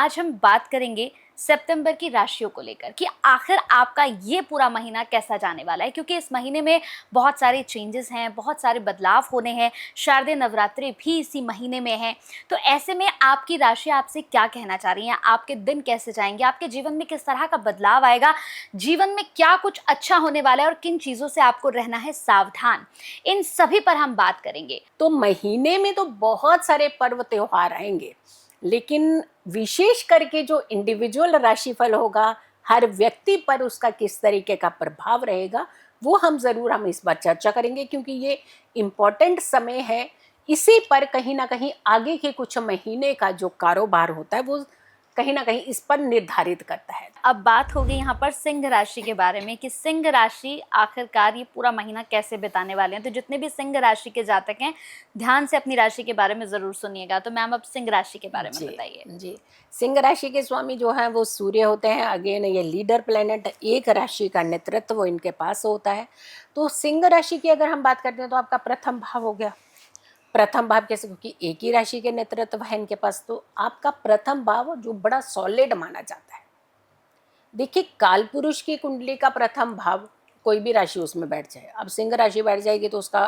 आज हम बात करेंगे सितंबर की राशियों को लेकर कि आखिर आपका ये पूरा महीना कैसा जाने वाला है, क्योंकि इस महीने में बहुत सारे चेंजेस हैं, बहुत सारे बदलाव होने हैं। शारदीय नवरात्रि भी इसी महीने में है। तो ऐसे में आपकी राशि आपसे क्या कहना चाह रही है? आपके दिन कैसे जाएंगे? आपके जीवन में किस तरह का बदलाव आएगा? जीवन में क्या कुछ अच्छा होने वाला है और किन चीज़ों से आपको रहना है सावधान? इन सभी पर हम बात करेंगे। तो महीने में तो बहुत सारे पर्व त्योहार आएंगे, लेकिन विशेष करके जो इंडिविजुअल राशिफल होगा, हर व्यक्ति पर उसका किस तरीके का प्रभाव रहेगा, वो हम इस बार चर्चा करेंगे, क्योंकि ये इम्पोर्टेंट समय है। इसी पर कहीं ना कहीं आगे के कुछ महीने का जो कारोबार होता है वो कहीं ना कहीं इस पर निर्धारित करता है। अब बात होगी यहाँ पर सिंह राशि के बारे में कि सिंह राशि आखिरकार ये पूरा महीना कैसे बिताने वाले हैं। तो जितने भी सिंह राशि के जातक हैं, ध्यान से अपनी राशि के बारे में जरूर सुनिएगा। तो मैम, अब सिंह राशि के बारे में बताइए। जी, सिंह राशि के स्वामी जो हैं वो सूर्य होते हैं। अगेन ये लीडर प्लेनेट, एक राशि का नेतृत्व इनके पास होता है। तो सिंह राशि की अगर हम बात करते हैं तो आपका प्रथम भाव हो गया। प्रथम भाव कैसे, क्योंकि एक ही राशि के नेतृत्व है इनके पास, तो आपका प्रथम भाव जो बड़ा सॉलिड माना जाता है। देखिए, काल पुरुष की कुंडली का प्रथम भाव कोई भी राशि उसमें बैठ जाए, अब सिंह राशि बैठ जाएगी तो उसका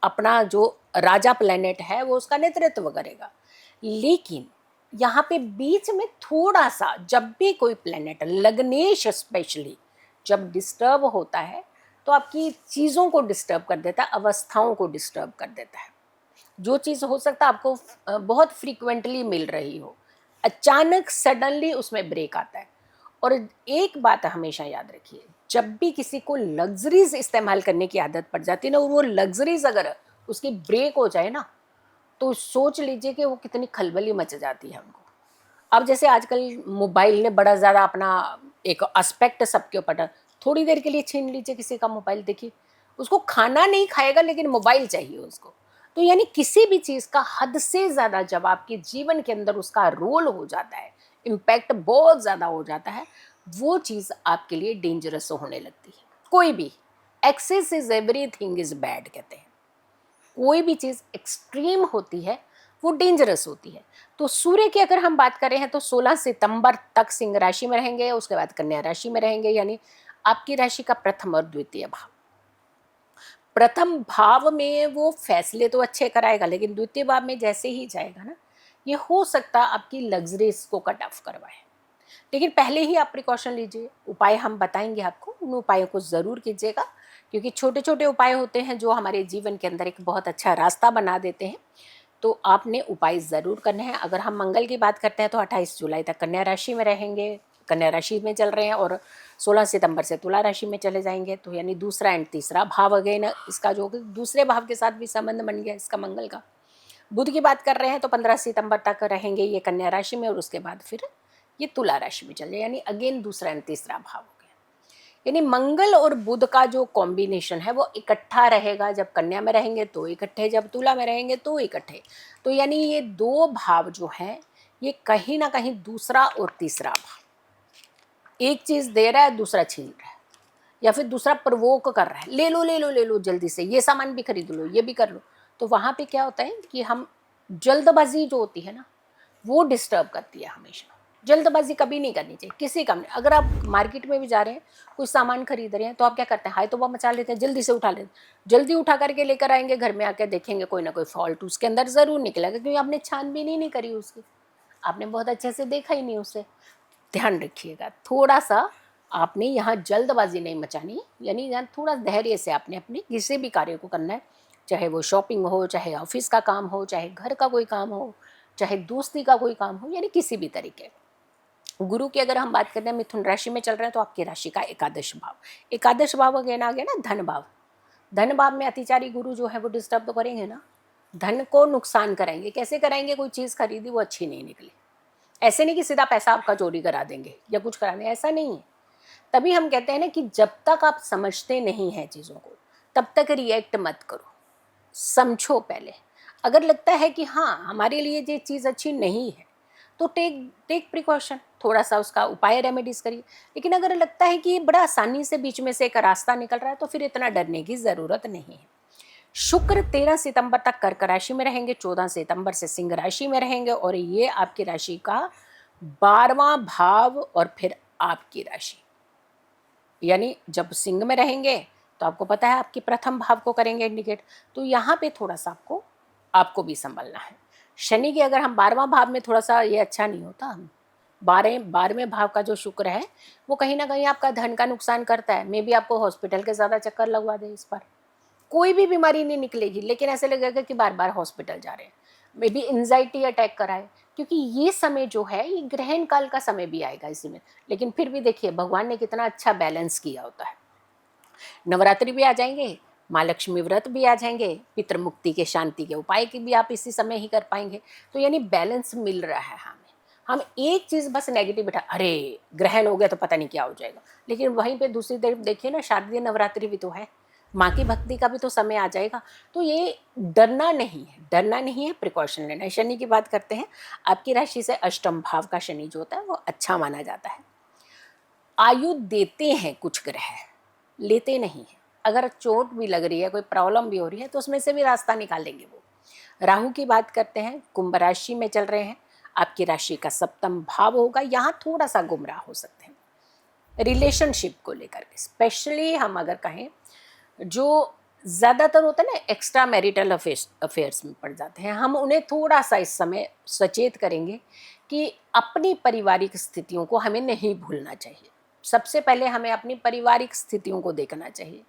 अपना जो राजा प्लेनेट है वो उसका नेतृत्व करेगा। लेकिन यहाँ पे बीच में थोड़ा सा, जब भी कोई प्लेनेट लग्नेश स्पेशली जब डिस्टर्ब होता है तो आपकी चीज़ों को डिस्टर्ब कर देता है, अवस्थाओं को डिस्टर्ब कर देता है। जो चीज़ हो सकता है आपको बहुत फ्रीक्वेंटली मिल रही हो, अचानक सडनली उसमें ब्रेक आता है। और एक बात हमेशा याद रखिए, जब भी किसी को लग्जरीज इस्तेमाल करने की आदत पड़ जाती है ना, और वो लग्जरीज अगर उसकी ब्रेक हो जाए ना, तो सोच लीजिए कि वो कितनी खलबली मच जाती है उनको। अब जैसे आजकल मोबाइल ने बड़ा ज़्यादा अपना एक एस्पेक्ट सबके ऊपर, थोड़ी देर के लिए छीन लीजिए किसी का मोबाइल, देखिए उसको खाना नहीं खाएगा लेकिन मोबाइल चाहिए उसको। तो यानी किसी भी चीज़ का हद से ज़्यादा जब आपके जीवन के अंदर उसका रोल हो जाता है, इम्पैक्ट बहुत ज़्यादा हो जाता है, वो चीज़ आपके लिए डेंजरस होने लगती है। कोई भी excess is everything is bad कहते हैं। कोई भी चीज़ एक्सट्रीम होती है वो डेंजरस होती है। तो सूर्य की अगर हम बात करें हैं तो 16 सितंबर तक सिंह राशि में रहेंगे, उसके बाद कन्या राशि में रहेंगे, यानी आपकी राशि का प्रथम और द्वितीय भाव। प्रथम भाव में वो फैसले तो अच्छे कराएगा, लेकिन द्वितीय भाव में जैसे ही जाएगा ना, ये हो सकता आपकी लग्जरीज को कट ऑफ करवाए। लेकिन पहले ही आप प्रिकॉशन लीजिए, उपाय हम बताएंगे आपको, उन उपायों को ज़रूर कीजिएगा, क्योंकि छोटे छोटे उपाय होते हैं जो हमारे जीवन के अंदर एक बहुत अच्छा रास्ता बना देते हैं। तो आपने उपाय ज़रूर करने हैं। अगर हम मंगल की बात करते हैं तो 28 जुलाई तक कन्या राशि में रहेंगे, कन्या राशि में चल रहे हैं, और 16 सितंबर से तुला राशि में चले जाएंगे। तो यानी दूसरा एंड तीसरा भाव अगेन इसका जो दूसरे भाव के साथ भी संबंध बन गया इसका मंगल का। बुध की बात कर रहे हैं तो 15 सितंबर तक रहेंगे ये कन्या राशि में, और उसके बाद फिर ये तुला राशि में चल जाए, यानी अगेन दूसरा एंड तीसरा भाव हो गया। यानी मंगल और बुध का जो कॉम्बिनेशन है वो इकट्ठा रहेगा। जब कन्या में रहेंगे तो इकट्ठे, जब तुला में रहेंगे तो इकट्ठे। तो यानी ये दो भाव जो हैं ये कहीं ना कहीं दूसरा और तीसरा भाव, एक चीज़ दे रहा है दूसरा छीन रहा है, या फिर दूसरा प्रवोक कर रहा है, ले लो ले लो ले लो जल्दी से, ये सामान भी खरीद लो, ये भी कर लो। तो वहाँ पे क्या होता है कि हम जल्दबाजी जो होती है ना वो डिस्टर्ब करती है हमेशा। जल्दबाजी कभी नहीं करनी चाहिए किसी काम में। अगर आप मार्केट में भी जा रहे हैं, कुछ सामान खरीद रहे हैं, तो आप क्या करते हैं, हाय तो वह मचा लेते हैं, जल्दी से उठा लेते हैं, जल्दी उठा करके लेकर आएंगे, घर में आके देखेंगे कोई ना कोई फॉल्ट उसके अंदर ज़रूर निकलेगा, क्योंकि आपने छानबीन ही नहीं करी उसकी, आपने बहुत अच्छे से देखा ही नहीं उसे। ध्यान रखिएगा, थोड़ा सा आपने यहाँ जल्दबाजी नहीं मचानी, यानी यहाँ थोड़ा धैर्य से आपने अपने किसी भी कार्य को करना है, चाहे वो शॉपिंग हो, चाहे ऑफिस का काम हो, चाहे घर का कोई काम हो, चाहे दोस्ती का कोई काम हो, यानी किसी भी तरीके। गुरु की अगर हम बात करते हैं, मिथुन राशि में चल रहे हैं, तो आपकी राशि का एकादश भाव, एकादश भाव अगेन आ गया ना धन भाव। धन भाव में अतिचारी गुरु जो है वो डिस्टर्ब तो करेंगे ना, धन को नुकसान कराएंगे। कैसे कराएंगे, कोई चीज़ खरीदी वो अच्छी नहीं निकली, ऐसे नहीं कि सीधा पैसा आपका चोरी करा देंगे या कुछ करा देंगे, ऐसा नहीं है। तभी हम कहते हैं ना कि जब तक आप समझते नहीं हैं चीज़ों को तब तक रिएक्ट मत करो, समझो पहले। अगर लगता है कि हाँ हमारे लिए ये चीज़ अच्छी नहीं है तो टेक प्रिकॉशन, थोड़ा सा उसका उपाय रेमेडीज करिए। लेकिन अगर लगता है कि ये बड़ा आसानी से बीच में से एक रास्ता निकल रहा है तो फिर इतना डरने की ज़रूरत नहीं है। शुक्र 13 सितंबर तक कर्क राशि में रहेंगे, 14 सितंबर से सिंह राशि में रहेंगे, और ये आपकी राशि का 12वां भाव और फिर आपकी राशि, यानी जब सिंह में रहेंगे तो आपको पता है आपकी प्रथम भाव को करेंगे इंडिकेट। तो यहाँ पे थोड़ा सा आपको भी संभलना है। शनि के अगर हम 12वां भाव में, थोड़ा सा ये अच्छा नहीं होता। 12वें भाव का जो शुक्र है वो कहीं ना कहीं आपका धन का नुकसान करता है। मे बी आपको हॉस्पिटल के ज़्यादा चक्कर लगवा दे। इस पर कोई भी बीमारी नहीं निकलेगी, लेकिन ऐसे लगेगा कि बार बार हॉस्पिटल जा रहे हैं। मे बी एंजाइटी अटैक कराए, क्योंकि ये समय जो है ये ग्रहण काल का समय भी आएगा इसी में। लेकिन फिर भी देखिए भगवान ने कितना अच्छा बैलेंस किया होता है। नवरात्रि भी आ जाएंगे, माँ लक्ष्मी व्रत भी आ जाएंगे, पितृ मुक्ति के शांति के उपाय की भी आप इसी समय ही कर पाएंगे। तो यानी बैलेंस मिल रहा है हमें। हम एक चीज़ बस नेगेटिव बैठा, अरे ग्रहण हो गया तो पता नहीं क्या हो जाएगा, लेकिन वहीं पे दूसरी तरफ देखिए ना, शारदीय नवरात्रि भी तो है, माँ की भक्ति का भी तो समय आ जाएगा। तो ये डरना नहीं है, डरना नहीं है, प्रिकॉशन लेना है। शनि की बात करते हैं, आपकी राशि से अष्टम भाव का शनि जो होता है वो अच्छा माना जाता है। आयु देते हैं कुछ ग्रह, लेते नहीं है। अगर चोट भी लग रही है, कोई प्रॉब्लम भी हो रही है, तो उसमें से भी रास्ता निकालेंगे वो। राहु की बात करते हैं, कुंभ राशि में चल रहे हैं, आपकी राशि का सप्तम भाव होगा, यहाँ थोड़ा सा गुमराह हो सकते हैं रिलेशनशिप को लेकर के। स्पेशली हम अगर कहें, जो ज़्यादातर होता है ना एक्स्ट्रा मैरिटल अफेयर्स में पड़ जाते हैं, हम उन्हें थोड़ा सा इस समय सचेत करेंगे कि अपनी पारिवारिक स्थितियों को हमें नहीं भूलना चाहिए। सबसे पहले हमें अपनी पारिवारिक स्थितियों को देखना चाहिए।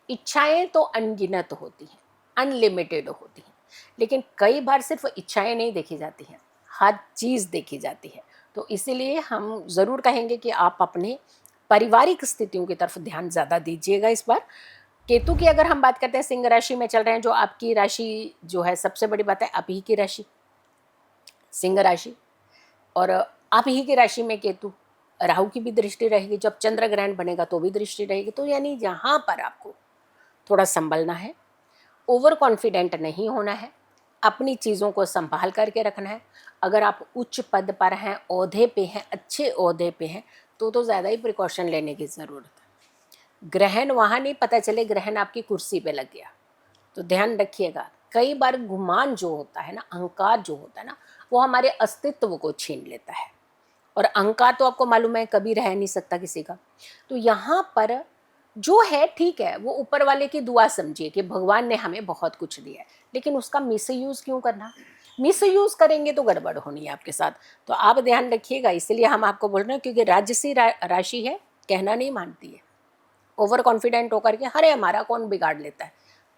इच्छाएं तो अनगिनत होती हैं, अनलिमिटेड होती हैं, लेकिन कई बार सिर्फ इच्छाएं नहीं देखी जाती हैं, हर चीज़ देखी जाती है। तो इसीलिए हम ज़रूर कहेंगे कि आप अपने पारिवारिक स्थितियों की तरफ ध्यान ज़्यादा दीजिएगा इस बार। केतु की अगर हम बात करते हैं, सिंह राशि में चल रहे हैं, जो आपकी राशि जो है, सबसे बड़ी बात है आप ही की राशि सिंह राशि, और आप ही की राशि में केतु, राहु की भी दृष्टि रहेगी, जब चंद्र ग्रहण बनेगा तो भी दृष्टि रहेगी। तो यानी यहाँ पर आपको थोड़ा संभलना है, ओवर कॉन्फिडेंट नहीं होना है, अपनी चीज़ों को संभाल करके रखना है। अगर आप उच्च पद पर हैं, ओहदे पे हैं, अच्छे ओहदे पे हैं, तो ज़्यादा ही प्रिकॉशन लेने की ज़रूरत है। ग्रहण वहाँ नहीं पता चले ग्रहण आपकी कुर्सी पे लग गया, तो ध्यान रखिएगा। कई बार गुमान जो होता है ना, अहंकार जो होता है ना, वो हमारे अस्तित्व को छीन लेता है, और अहंकार तो आपको मालूम है कभी रह नहीं सकता किसी का। तो यहाँ पर जो है ठीक है, वो ऊपर वाले की दुआ समझिए कि भगवान ने हमें बहुत कुछ दिया है, लेकिन उसका मिसयूज़ क्यों करना। मिसयूज़ करेंगे तो गड़बड़ होनी है आपके साथ। तो आप ध्यान रखिएगा, इसीलिए हम आपको बोल रहे हैं, क्योंकि राजसी राशि है, कहना नहीं मानती है। ओवर कॉन्फिडेंट होकर के अरे हमारा कौन बिगाड़ लेता है,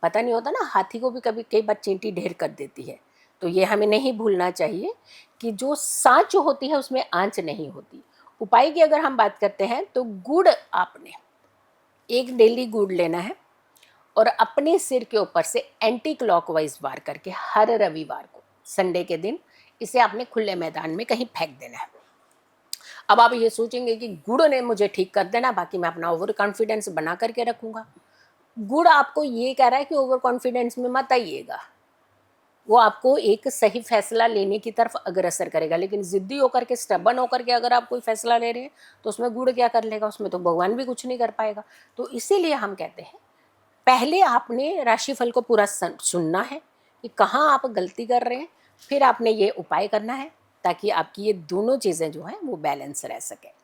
पता नहीं होता ना, हाथी को भी कभी कई बार चींटी ढेर कर देती है। तो ये हमें नहीं भूलना चाहिए कि जो सांच होती है उसमें आंच नहीं होती। उपाय की अगर हम बात करते हैं, तो गुड़ आपने एक डेली गुड़ लेना है, और अपने सिर के ऊपर से एंटी क्लॉकवाइज वार करके हर रविवार को, संडे के दिन, इसे आपने खुले मैदान में कहीं फेंक देना है। अब आप ये सोचेंगे कि गुड़ ने मुझे ठीक कर देना, बाकी मैं अपना ओवर कॉन्फिडेंस बना करके रखूंगा। गुड़ आपको ये कह रहा है कि ओवर कॉन्फिडेंस में मत आइएगा, वो आपको एक सही फैसला लेने की तरफ अग्रसर करेगा। लेकिन जिद्दी होकर के, स्टबन होकर के अगर आप कोई फैसला ले रहे हैं, तो उसमें गुड़ क्या कर लेगा, उसमें तो भगवान भी कुछ नहीं कर पाएगा। तो इसीलिए हम कहते हैं, पहले आपने राशिफल को पूरा सुनना है कि कहाँ आप गलती कर रहे हैं, फिर आपने ये उपाय करना है, ताकि आपकी ये दोनों चीज़ें जो हैं वो बैलेंस रह सके।